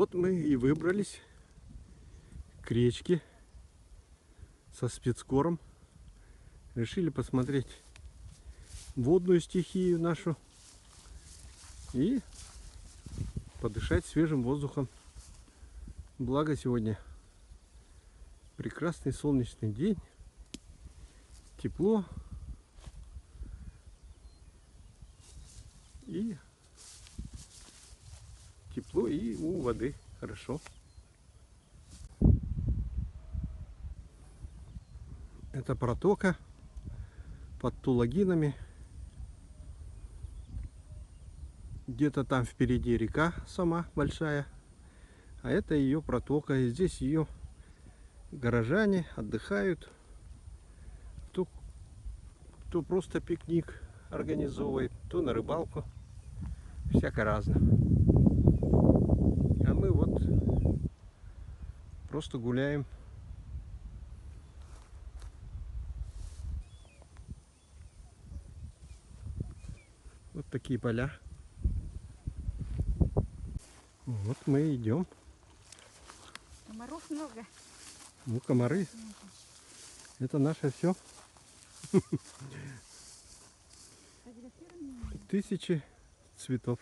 Вот мы и выбрались к речке со спецкором. Решили посмотреть водную стихию нашу и подышать свежим воздухом. Благо сегодня прекрасный солнечный день, тепло и у воды хорошо. Это протока под Тулагинами. Где-то там впереди река сама большая, а это ее протока. И здесь ее горожане отдыхают, кто просто пикник организовывает, то на рыбалку, всяко разно. А мы вот просто гуляем. Вот такие поля. Вот мы идем. Комаров много. Ну, комары. Это наше все. Тысячи цветов.